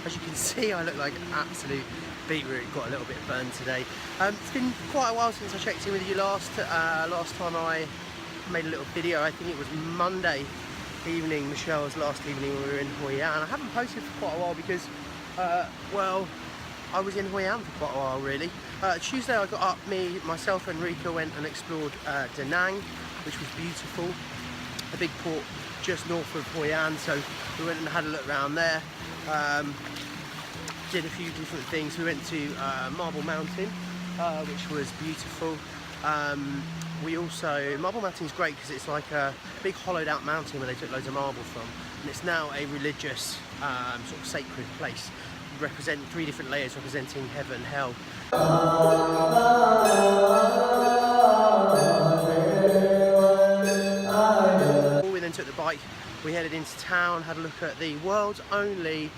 As you can see, I look like an absolute beetroot. Got a little bit burned today. It's been quite a while since I checked in with you last. Last time I made a little video, I think it was Monday evening, Michelle's last evening when we were in Hoi An. I haven't posted for quite a while because, well, I was in Hoi An for quite a while really. Tuesday I got up, myself and Rika went and explored Da Nang, which was beautiful. A big port just north of Hoi An, so we went and had a look around there. Did a few different things. We went to Marble Mountain, which was beautiful. Marble Mountain is great because it's like a big hollowed out mountain where they took loads of marble from, and it's now a religious sort of sacred place. Represent 3 different layers representing heaven, hell. We then took the bike, we headed into town, had a look at the world's only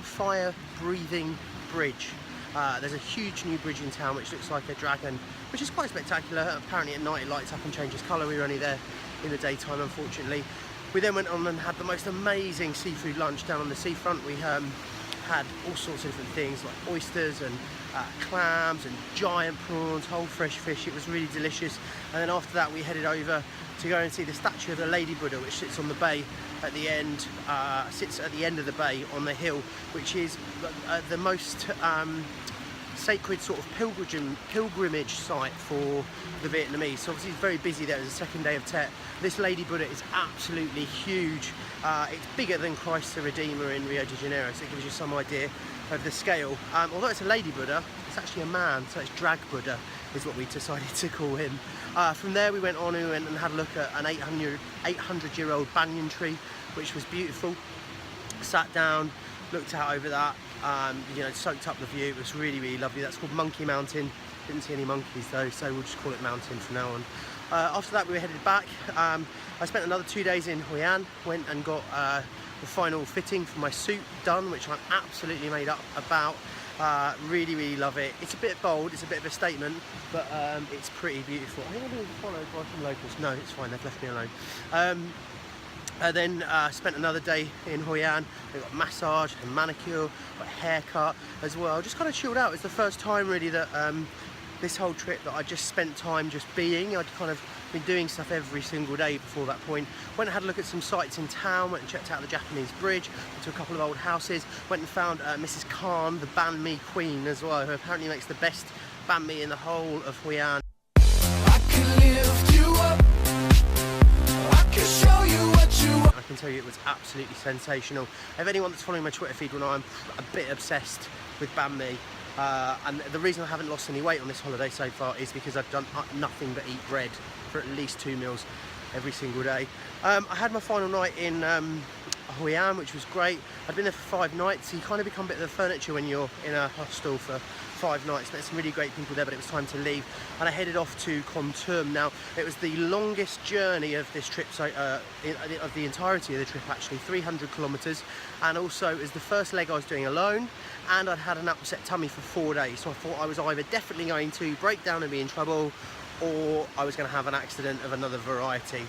fire-breathing bridge. There's a huge new bridge in town which looks like a dragon, which is quite spectacular. Apparently at night it lights up and changes colour. We were only there in the daytime, unfortunately. We then went on and had the most amazing seafood lunch down on the seafront. We had all sorts of different things like oysters and clams and giant prawns, whole fresh fish. It was really delicious. And then after that we headed over to go and see the statue of the Lady Buddha, which sits on the bay at the end, sits at the end of the bay on the hill, which is the most sacred sort of pilgrimage site for the Vietnamese. So obviously it's very busy there. It's the second day of Tet. This Lady Buddha is absolutely huge. It's bigger than Christ the Redeemer in Rio de Janeiro, so it gives you some idea of the scale. Although it's a Lady Buddha, it's actually a man, so it's Drag Buddha is what we decided to call him. From there we went and had a look at an 800-year-old banyan tree, which was beautiful. Sat down, looked out over that, you know, soaked up the view. It was really, really lovely. That's called Monkey Mountain. Didn't see any monkeys though, so we'll just call it Mountain from now on. After that we were headed back. I spent another 2 days in Hoi An, went and got the final fitting for my suit done, which I'm absolutely made up about. Really, really love it. It's a bit bold, it's a bit of a statement, but it's pretty beautiful. I think I'm being followed by some locals. No, it's fine, they've left me alone. Then spent another day in Hoi An. We got massage and manicure, got a haircut as well. Just kind of chilled out. It's the first time really that this whole trip that I just spent time just being. I'd kind of been doing stuff every single day before that point. Went and had a look at some sites in town, went and checked out the Japanese bridge, went to a couple of old houses, went and found Mrs. Khan, the banh mi queen as well, who apparently makes the best banh mi in the whole of Hoi An. I can tell you it was absolutely sensational. If anyone that's following my Twitter feed will know I'm a bit obsessed with banh mi. And the reason I haven't lost any weight on this holiday so far is because I've done nothing but eat bread for at least 2 meals every single day. I had my final night in Hoi An, which was great. I'd been there for 5 nights, so you kind of become a bit of the furniture when you're in a hostel for 5 nights. Met some really great people there, but it was time to leave, and I headed off to Kon Tum. Now, it was the longest journey of this trip, so of the entirety of the trip actually, 300 kilometers, and also it was the first leg I was doing alone, and I'd had an upset tummy for 4 days, so I thought I was either definitely going to break down and be in trouble, or I was going to have an accident of another variety.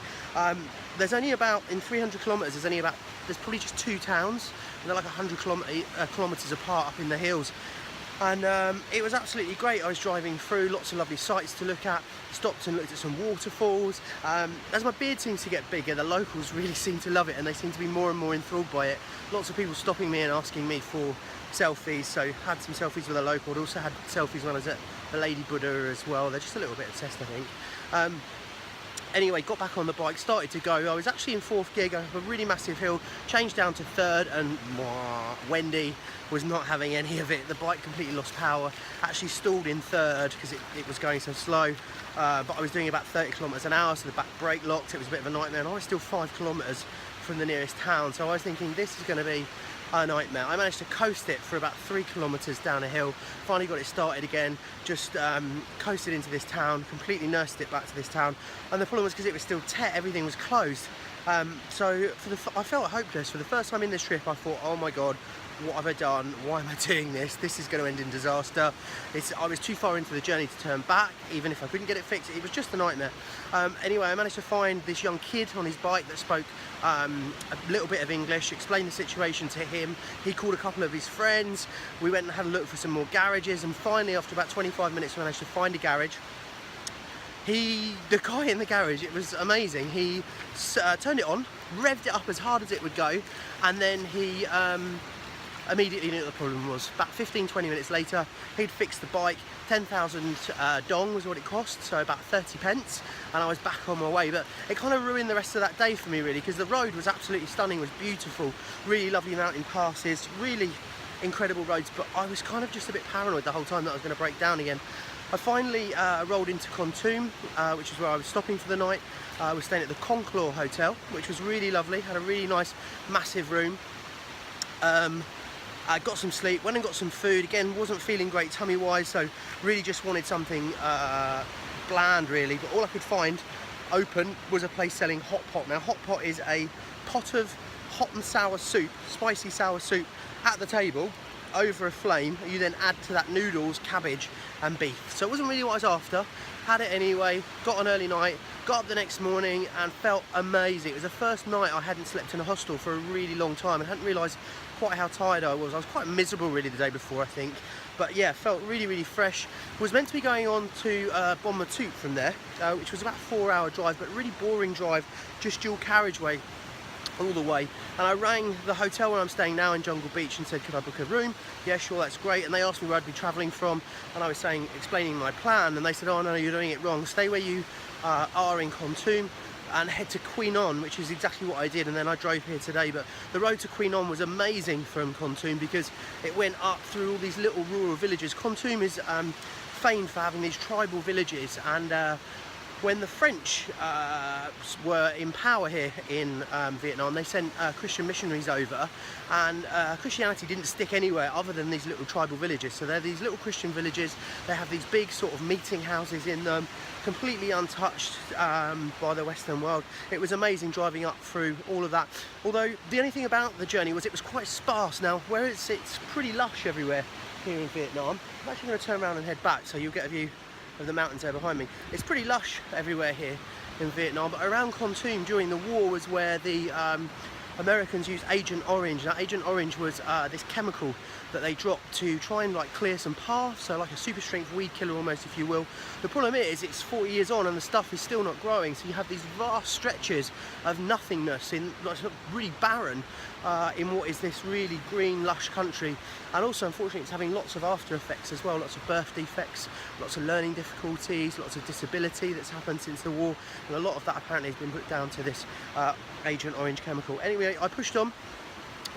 There's only about, in 300 kilometers, there's probably just 2 towns, and they're like 100 kilometers apart up in the hills. And it was absolutely great. I was driving through, lots of lovely sights to look at, stopped and looked at some waterfalls. As my beard seems to get bigger, the locals really seem to love it, and they seem to be more and more enthralled by it. Lots of people stopping me and asking me for selfies, so had some selfies with a local. I'd also had selfies when I was at the Lady Buddha as well. They're just a little bit obsessed, I think. Anyway, got back on the bike, started to go. I was actually in 4th gear, going up a really massive hill, changed down to 3rd, and Wendy was not having any of it. The bike completely lost power, actually stalled in 3rd because it was going so slow. But I was doing about 30 kilometers an hour, so the back brake locked. It was a bit of a nightmare, and I was still 5 kilometers from the nearest town, so I was thinking this is going to be a nightmare. I managed to coast it for about 3 kilometers down a hill, finally got it started again, just coasted into this town, completely nursed it back to this town, and the problem was because it was still Tet, everything was closed. So I felt hopeless. For the first time in this trip I thought, oh my god, what have I done? Why am I doing this? This is going to end in disaster. I was too far into the journey to turn back, even if I couldn't get it fixed. It was just a nightmare. Anyway, I managed to find this young kid on his bike that spoke a little bit of English, explained the situation to him. He called a couple of his friends. We went and had a look for some more garages, and finally, after about 25 minutes, we managed to find a garage. The guy in the garage, it was amazing. He turned it on, revved it up as hard as it would go, and then he immediately knew what the problem was. About 15-20 minutes later, he'd fixed the bike. 10,000 dong was what it cost, so about 30 pence, and I was back on my way. But it kind of ruined the rest of that day for me, really, because the road was absolutely stunning, was beautiful, really lovely mountain passes, really incredible roads, but I was kind of just a bit paranoid the whole time that I was going to break down again. I finally rolled into Kontum, which is where I was stopping for the night. I was staying at the Conclaw Hotel, which was really lovely, had a really nice massive room. I got some sleep, went and got some food. Again, wasn't feeling great tummy wise, so really just wanted something bland really, but all I could find open was a place selling hot pot. Now hot pot is a pot of hot and sour soup, spicy sour soup at the table over a flame. You then add to that noodles, cabbage and beef. So it wasn't really what I was after. Had it anyway, got an early night, got up the next morning and felt amazing. It was the first night I hadn't slept in a hostel for a really long time and hadn't realised quite how tired I was. I was quite miserable really the day before, I think. But yeah, felt really fresh. Was meant to be going on to Bon Matut from there, which was about a 4-hour drive, but really boring drive, just dual carriageway all the way. And I rang the hotel where I'm staying now in Jungle Beach and said, could I book a room? Yeah, sure, that's great. And they asked me where I'd be travelling from, and I was explaining my plan, and they said, oh no, you're doing it wrong. Stay where you are in Kontum and head to Hoi An, which is exactly what I did, and then I drove here today. But the road to Hoi An was amazing from Kontum because it went up through all these little rural villages. Kontum is famed for having these tribal villages, and when the French were in power here in Vietnam, they sent Christian missionaries over, and Christianity didn't stick anywhere other than these little tribal villages. So they're these little Christian villages. They have these big sort of meeting houses in them, completely untouched by the Western world. It was amazing driving up through all of that. Although the only thing about the journey was it was quite sparse. Now, where it's pretty lush everywhere here in Vietnam. I'm actually going to turn around and head back so you'll get a view of the mountains there behind me. It's pretty lush everywhere here in Vietnam, but around Kontum during the war was where the Americans used Agent Orange. Now Agent Orange was this chemical that they dropped to try and like clear some paths, so like a super strength weed killer almost, if you will. The problem is it's 40 years on and the stuff is still not growing, so you have these vast stretches of nothingness in like really barren in what is this really green lush country. And also unfortunately it's having lots of after effects as well, lots of birth defects, lots of learning difficulties, lots of disability that's happened since the war, and a lot of that apparently has been put down to this Agent Orange chemical. Anyway, I pushed on,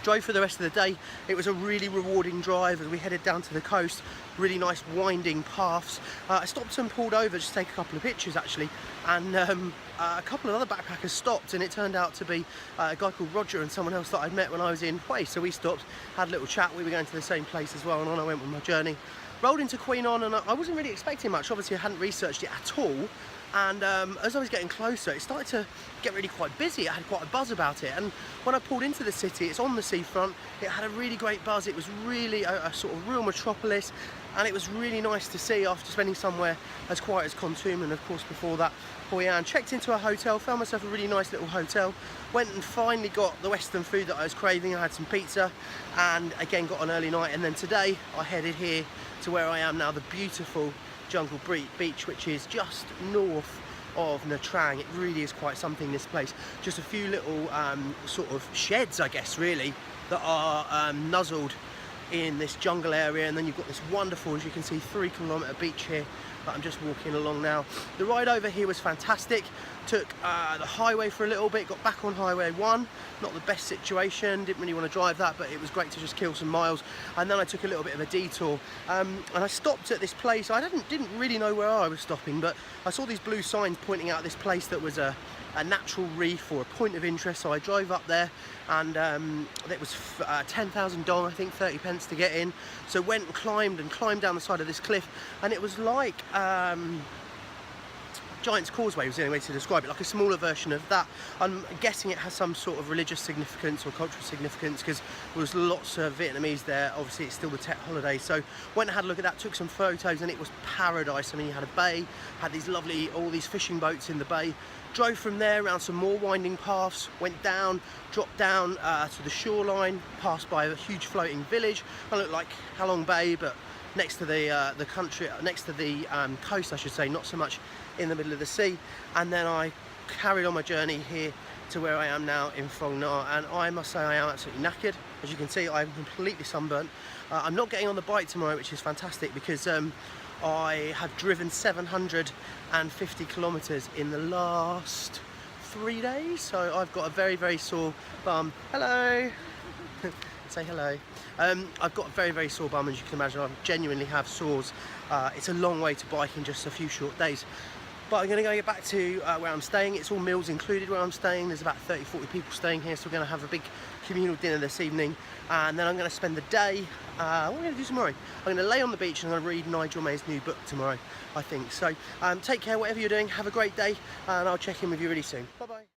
drove for the rest of the day. It was a really rewarding drive as we headed down to the coast, really nice winding paths. I stopped and pulled over just to take a couple of pictures actually, and a couple of other backpackers stopped, and it turned out to be a guy called Roger and someone else that I'd met when I was in Hue. So we stopped, had a little chat. We were going to the same place as well, and on I went with my journey. Rolled into Hoi An, and I wasn't really expecting much. Obviously I hadn't researched it at all, and as I was getting closer it started to get really quite busy. It had quite a buzz about it, and when I pulled into the city, it's on the seafront, it had a really great buzz. It was really a sort of real metropolis, and it was really nice to see after spending somewhere as quiet as Kontum, and of course before that Hoi An. Checked into a hotel, found myself a really nice little hotel, went and finally got the Western food that I was craving. I had some pizza and again got an early night, and then today I headed here to where I am now, the beautiful Jungle Beach, which is just north of Nha Trang. It really is quite something, this place. Just a few little sort of sheds, I guess, really, that are nuzzled in this jungle area, and then you've got this wonderful, as you can see, 3-kilometre beach here that I'm just walking along now. The ride over here was fantastic. Took the highway for a little bit, got back on Highway 1. Not the best situation, didn't really want to drive that, but it was great to just kill some miles. And then I took a little bit of a detour, and I stopped at this place. I didn't really know where I was stopping, but I saw these blue signs pointing out this place that was a natural reef or a point of interest. So I drove up there, and it was 10,000 dong, I think 30 pence to get in. So went and climbed down the side of this cliff, and it was like Giant's Causeway was the only way to describe it, like a smaller version of that. I'm guessing it has some sort of religious significance or cultural significance because there was lots of Vietnamese there. Obviously it's still the Tet holiday, so went and had a look at that, took some photos, and it was paradise. I mean, you had a bay, had these lovely, all these fishing boats in the bay, drove from there around some more winding paths, went down, dropped down to the shoreline, passed by a huge floating village. I looked like Halong Bay, but next to the country, next to the coast I should say, not so much in the middle of the sea. And then I carried on my journey here to where I am now in Phong Nha, and I must say I am absolutely knackered. As you can see, I'm completely sunburnt. I'm not getting on the bike tomorrow, which is fantastic, because I have driven 750 kilometers in the last 3 days, so I've got a very, very sore bum. Hello. Say hello. I've got a very, very sore bum, as you can imagine. I genuinely have sores. It's a long way to bike in just a few short days. But I'm going to go get back to where I'm staying. It's all meals included where I'm staying. There's about 30-40 people staying here, so we're going to have a big communal dinner this evening. And then I'm going to spend the day, what am I going to do tomorrow? I'm going to lay on the beach and I'm going to read Nigel May's new book tomorrow, I think. So take care, whatever you're doing, have a great day, and I'll check in with you really soon. Bye-bye.